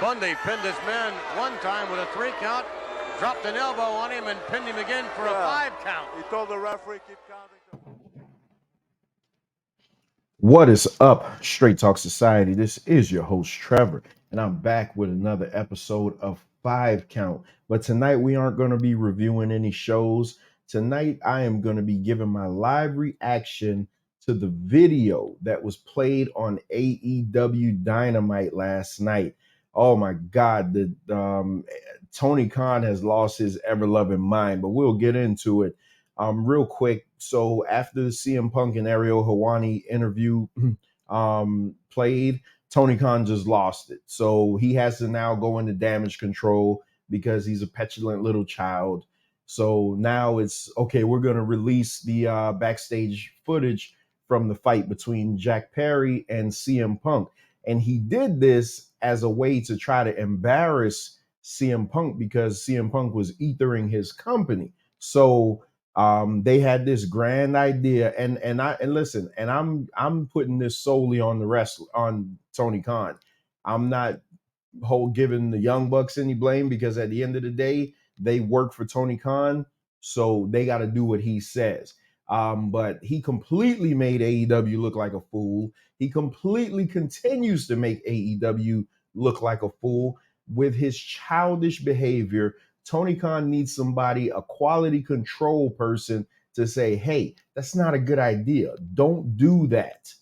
Bundy pinned his man one time with a 3 count, dropped an elbow on him, and pinned him again for a 5 count. He told the referee, keep counting. What is up, Straight Talk Society? This is your host, Trevor, and I'm back with another episode of 5 Count. But tonight we aren't going to be reviewing any shows. Tonight I am going to be giving my live reaction to the video that was played on AEW Dynamite last night. Oh my God, Tony Khan has lost his ever-loving mind, but we'll get into it. Real quick. So after the CM Punk and Aewcollision interview played, Tony Khan just lost it. So he has to now go into damage control because he's a petulant little child. So now it's okay. We're going to release the backstage footage from the fight between jackperry and CM Punk. And he did this as a way to try to embarrass CM Punk because CM Punk was ethering his company. So they had this grand idea, and listen, and I'm putting this solely on the on Tony Khan. I'm not giving the Young Bucks any blame because at the end of the day, they work for Tony Khan, so they got to do what he says. But he completely made AEW look like a fool. He completely continues to make AEW look like a fool with his childish behavior. Tony Khan needs somebody, a quality control person, to say, hey, that's not a good idea. Don't do that.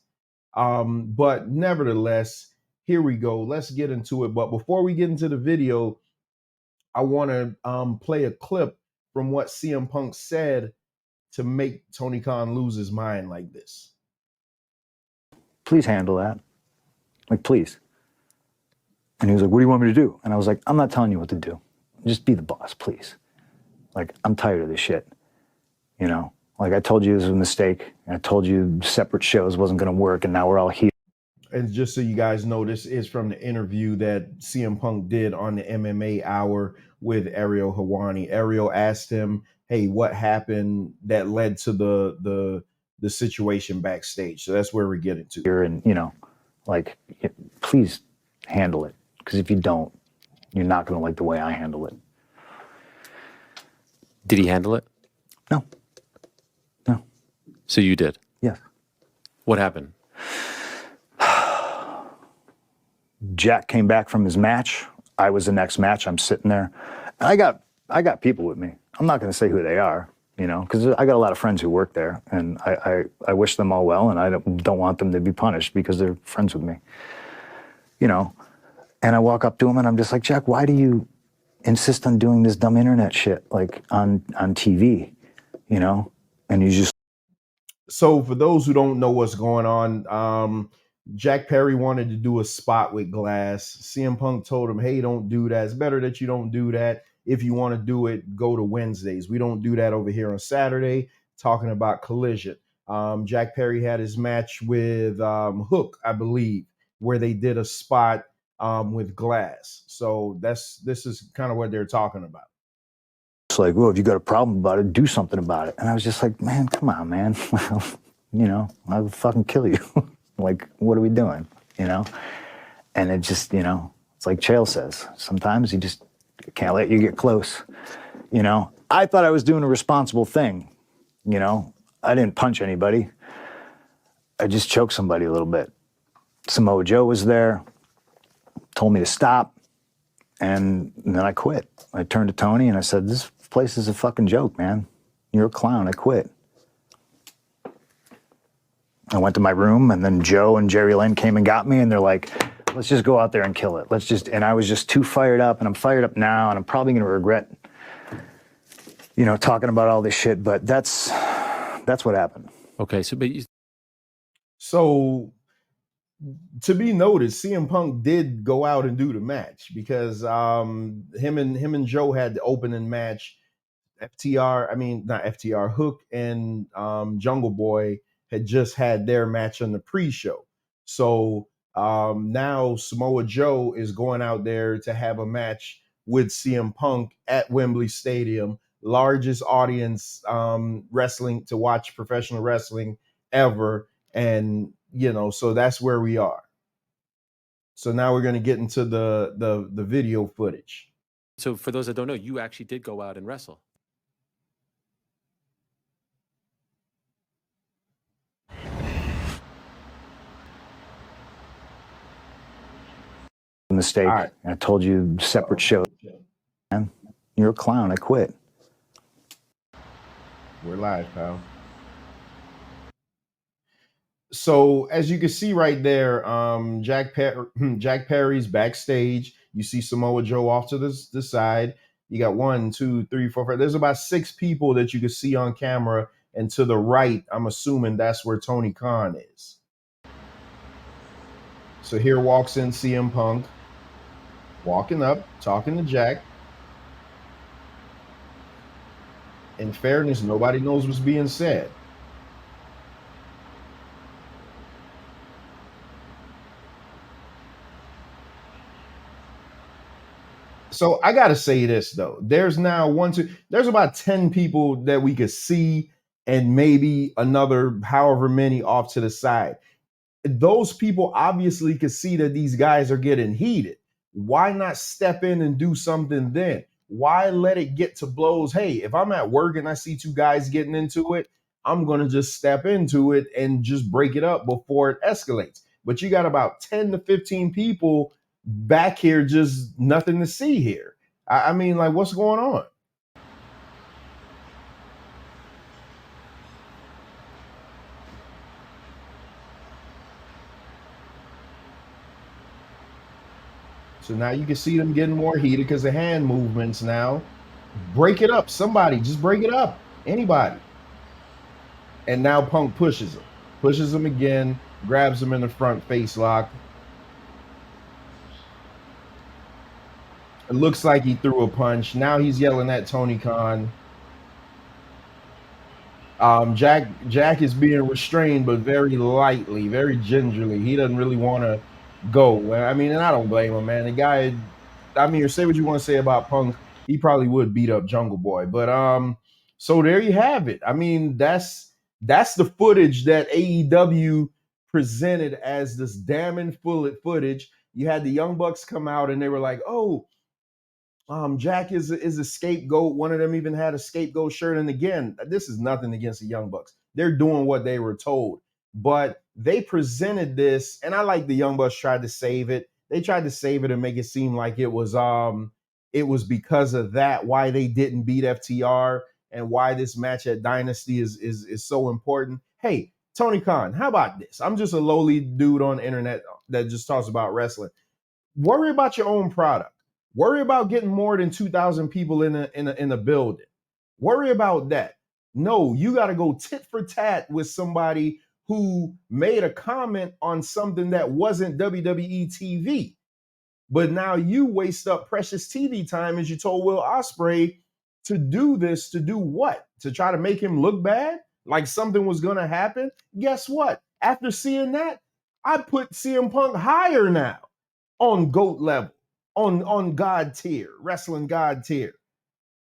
But nevertheless, here we go. Let's get into it. But before we get into the video, I want to play a clip from what CM Punk said to make Tony Khan lose his mind like this. Please handle that. Like, please. And he was like, what do you want me to do? And I was like, I'm not telling you what to do. Just be the boss, please. Like, I'm tired of this shit. You know, like I told you this was a mistake. I told you separate shows wasn't going to work, and now we're all here. And just so you guys know, this is from the interview that CM Punk did on the MMA Hour with Aewcollision. Ariel asked him, hey, what happened that led to the situation backstage? So that's where we're getting to. Here, and, you know, like, please handle it. Because if you don't, you're not going to like the way I handle it. Did he handle it? No. No. So you did? Yes. What happened? Jack came back from his match. I was the next match. I'm sitting there. And I got people with me. I'm not going to say who they are, you know, because I got a lot of friends who work there, and I wish them all well, and I don't want them to be punished because they're friends with me, you know. And I walk up to him and I'm just like, Jack, why do you insist on doing this dumb internet shit like on TV, you know? And you just. So for those who don't know what's going on, jackperry wanted to do a spot with Glass. CM Punk told him, hey, don't do that. It's better that you don't do that. If you want to do it, go to Wednesdays. We don't do that over here on Saturday, talking about Collision. Jackperry had his match with Hook, I believe, where they did a spot with Glass. So this is kind of what they're talking about. It's like, well, if you got a problem about it, do something about it. And I was just like, man, come on, man. You know, I'll fucking kill you. Like, what are we doing? You know? And it just, you know, it's like Chael says, sometimes you just can't let you get close. You know, I thought I was doing a responsible thing. You know, I didn't punch anybody. I just choked somebody a little bit. Samoa Joe was there, told me to stop, and then I quit. I turned to Tony and I said, this place is a fucking joke, man. You're a clown. I quit. I went to my room, and then Joe and Jerry Lynn came and got me, and they're like, let's just go out there and kill it. And I was just too fired up, and I'm fired up now, and I'm probably going to regret, you know, talking about all this shit, but that's what happened. Okay, So to be noted, CM Punk did go out and do the match because him and Joe had the opening match. Hook and Jungle Boy had just had their match on the pre-show. So now Samoa Joe is going out there to have a match with CM Punk at Wembley Stadium, largest audience wrestling to watch professional wrestling ever. And, you know, so that's where we are. So now we're going to get into the video footage. So for those that don't know, you actually did go out and wrestle. Mistake. All right. I told you separate shows. Man, you're a clown. I quit. We're live, pal. So as you can see right there, Jack Perry's backstage. You see Samoa Joe off to the side. You got 1, 2, 3, 4, 5. There's about 6 people that you can see on camera. And to the right, I'm assuming that's where Tony Khan is. So here walks in CM Punk, walking up, talking to Jack. In fairness, nobody knows what's being said. So I gotta say this though. There's now there's about 10 people that we could see, and maybe another however many off to the side. Those people obviously could see that these guys are getting heated. Why not step in and do something then? Why let it get to blows? Hey, if I'm at work and I see 2 guys getting into it, I'm gonna just step into it and just break it up before it escalates. But you got about 10 to 15 people back here, just nothing to see here. I mean, like, what's going on? So now you can see them getting more heated because of hand movements now. Break it up. Somebody, just break it up. Anybody. And now Punk pushes him. Pushes him again. Grabs him in the front face lock. It looks like he threw a punch. Now he's yelling at Tony Khan. Jack is being restrained, but very lightly, very gingerly. He doesn't really want to go. I mean, and I don't blame him, man. The guy, I mean, say what you want to say about Punk, he probably would beat up Jungle Boy. But so there you have it. I mean, that's the footage that AEW presented as this damning footage. You had the Young Bucks come out and they were like, oh, Jack is a scapegoat. One of them even had a scapegoat shirt. And again, this is nothing against the Young Bucks. They're doing what they were told. But they presented this, and I like the Young Bucks tried to save it. They tried to save it and make it seem like it was because of that why they didn't beat FTR and why this match at Dynasty is so important. Hey, Tony Khan, how about this? I'm just a lowly dude on the internet that just talks about wrestling. Worry about your own product. Worry about getting more than 2,000 people in a building. Worry about that. No, you got to go tit for tat with somebody who made a comment on something that wasn't WWE TV. But now you waste up precious TV time as you told Will Ospreay to do this, to do what? To try to make him look bad? Like something was going to happen? Guess what? After seeing that, I put CM Punk higher now on GOAT level. On God tier, wrestling God tier.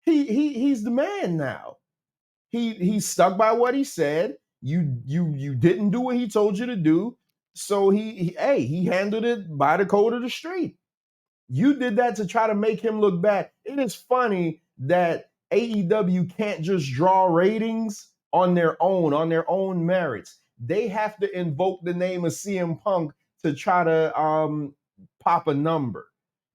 He's the man now. He's stuck by what he said. You didn't do what he told you to do. So he handled it by the code of the street. You did that to try to make him look bad. It is funny that AEW can't just draw ratings on their own merits. They have to invoke the name of CM Punk to try to pop a number.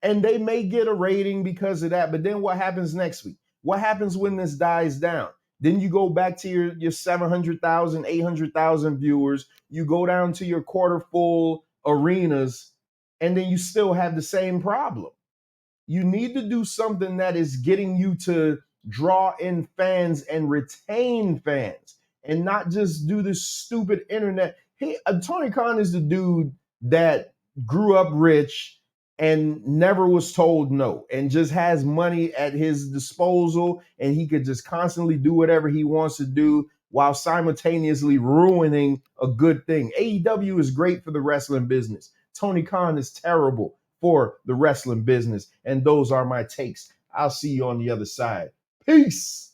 And they may get a rating because of that. But then what happens next week? What happens when this dies down? Then you go back to your 700,000, 800,000 viewers. You go down to your quarter full arenas, and then you still have the same problem. You need to do something that is getting you to draw in fans and retain fans and not just do this stupid internet. Hey, Tony Khan is the dude that grew up rich and never was told no and just has money at his disposal, and he could just constantly do whatever he wants to do while simultaneously ruining a good thing. AEW is great for the wrestling business. Tony Khan is terrible for the wrestling business. And those are my takes. I'll see you on the other side. Peace.